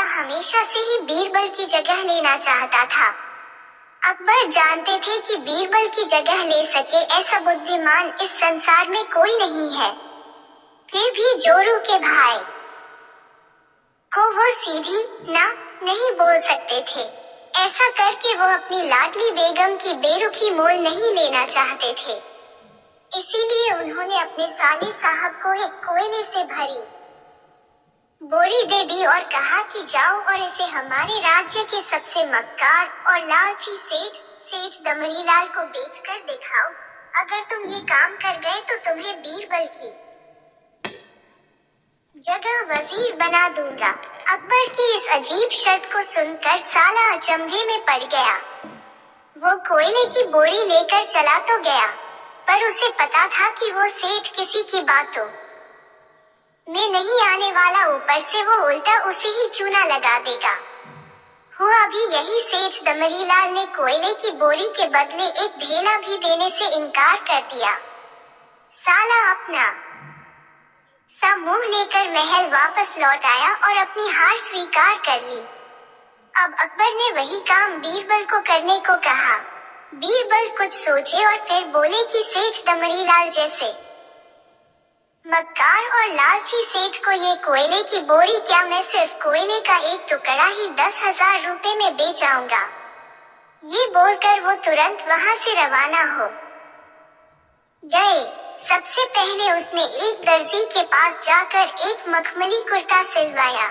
हमेशा से ही बीरबल की जगह लेना चाहता था। अकबर जानते थे कि बीरबल की जगह ले सके ऐसा बुद्धिमान इस संसार में कोई नहीं है। फिर भी जोरू के भाई को वो सीधी ना नहीं बोल सकते थे। ऐसा करके वो अपनी लाडली बेगम की बेरुखी मोल नहीं लेना चाहते थे। इसीलिए उन्होंने अपने साले साहब को एक कोयले से भरी बोरी दे दी और कहा कि जाओ और इसे हमारे राज्य के सबसे मक्कार और लालची सेठ दमड़ीलाल को बेचकर दिखाओ। अगर तुम ये काम कर गए तो तुम्हें बीरबल की जगह वजीर बना दूंगा। अकबर की इस अजीब शर्त को सुनकर साला अचंभे में पड़ गया। वो कोयले की बोरी लेकर चला तो गया, पर उसे पता था कि वो सेठ किसी की बातों में नहीं आने वाला, ऊपर से वो उल्टा उसे ही चूना लगा देगा। हुआ भी यही, सेठ दमड़ीलाल ने कोयले की बोरी के बदले एक ढेला भी देने से इनकार कर दिया। साला अपना सा मुंह लेकर महल वापस लौट आया और अपनी हार स्वीकार कर ली। अब अकबर ने वही काम बीरबल को करने को कहा। बीरबल कुछ सोचे और फिर बोले कि सेठ दमड़ीलाल जैसे मक्कार और लालची सेठ को ये कोयले की बोरी क्या मैं सिर्फ कोयले का एक टुकड़ा ही 10,000 रुपए में बेच आऊंगा। ये बोलकर वो तुरंत वहां से रवाना हो गए। सबसे पहले उसने एक दर्जी के पास जाकर एक मखमली कुर्ता सिलवाया,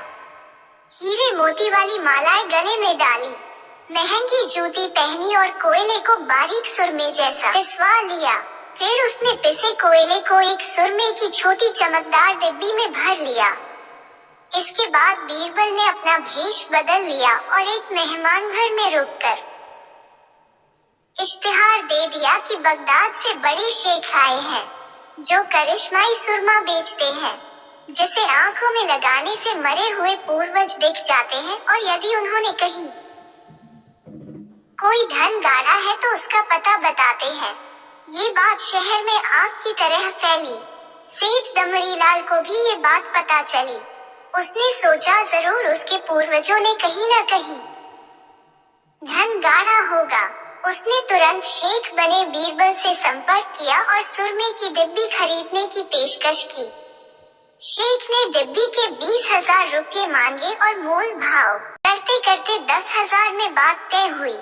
हीरे मोती वाली मालाएं गले में डाली, महंगी जूती पहनी और कोयले को बारीक सुरमे जैसा पिसवा लिया। फिर उसने पिसे कोयले को एक सुरमे की छोटी चमकदार डिब्बी में भर लिया। इसके बाद बीरबल ने अपना भेष बदल लिया और एक मेहमान घर में रुककर इश्तिहार दे दिया कि बगदाद से बड़े शेख आए हैं जो करिश्माई सुरमा बेचते हैं, जिसे आंखों में लगाने से मरे हुए पूर्वज दिख जाते हैं, और यदि उन्होंने कहीं कोई धन गाड़ा है तो उसका पता बताते हैं। ये बात शहर में आग की तरह फैली। सेठ दमड़ीलाल को भी ये बात पता चली। उसने सोचा जरूर उसके पूर्वजों ने कहीं न कहीं धन गाड़ा होगा। उसने तुरंत शेख बने बीरबल से संपर्क किया और सुरमे की डिब्बी खरीदने की पेशकश की। शेख ने डिब्बी के 20,000 रुपये मांगे और मोल भाव करते करते 10,000 में बात तय हुई।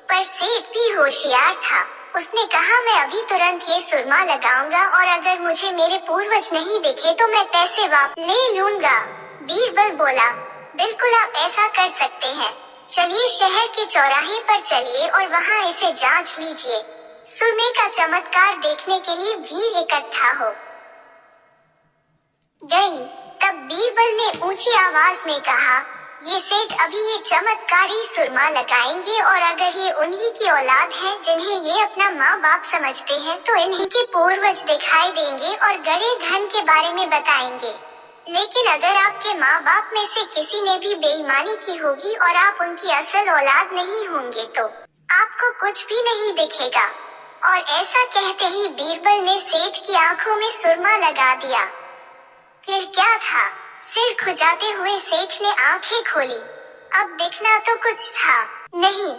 पर सेठ भी होशियार था। उसने कहा, मैं अभी तुरंत ये सुरमा लगाऊंगा और अगर मुझे मेरे पूर्वज नहीं दिखे तो मैं पैसे वापस ले लूंगा। बीरबल बोला, बिल्कुल आप ऐसा कर सकते हैं। चलिए शहर के चौराहे पर चलिए और वहाँ इसे जांच लीजिए। सुरमे का चमत्कार देखने के लिए भीड़ इकट्ठा हो गई। तब बीरबल ने ऊंची आवाज में कहा, ये सेठ अभी ये चमत्कारी सुरमा लगाएंगे और अगर ये उन्हीं की औलाद हैं जिन्हें ये अपना माँ बाप समझते हैं तो इन्हीं के पूर्वज दिखाई देंगे और गड़े धन के बारे में बताएंगे। लेकिन अगर आपके माँ बाप में से किसी ने भी बेईमानी की होगी और आप उनकी असल औलाद नहीं होंगे तो आपको कुछ भी नहीं दिखेगा। और ऐसा कहते ही बीरबल ने सेठ की आंखों में सुरमा लगा दिया। फिर क्या था, सिर खुजाते हुए सेठ ने आंखें खोली। अब दिखना तो कुछ था नहीं,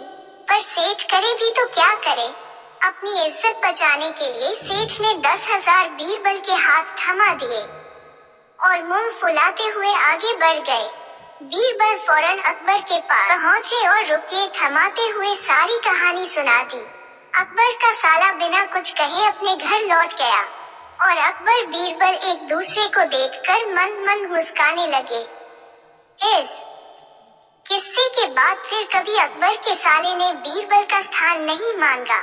पर सेठ करे भी तो क्या करे। अपनी इज्जत बचाने के लिए सेठ ने 10,000 बीरबल के हाथ थमा दिए और मुंह फुलाते हुए आगे बढ़ गए। बीरबल फौरन अकबर के पास पहुंचे और रुपये थमाते हुए सारी कहानी सुना दी। अकबर का साला बिना कुछ कहे अपने घर लौट गया और अकबर बीरबल एक दूसरे को देखकर मंद मंद मुस्काने लगे। इस किस्से के बाद फिर कभी अकबर के साले ने बीरबल का स्थान नहीं मांगा।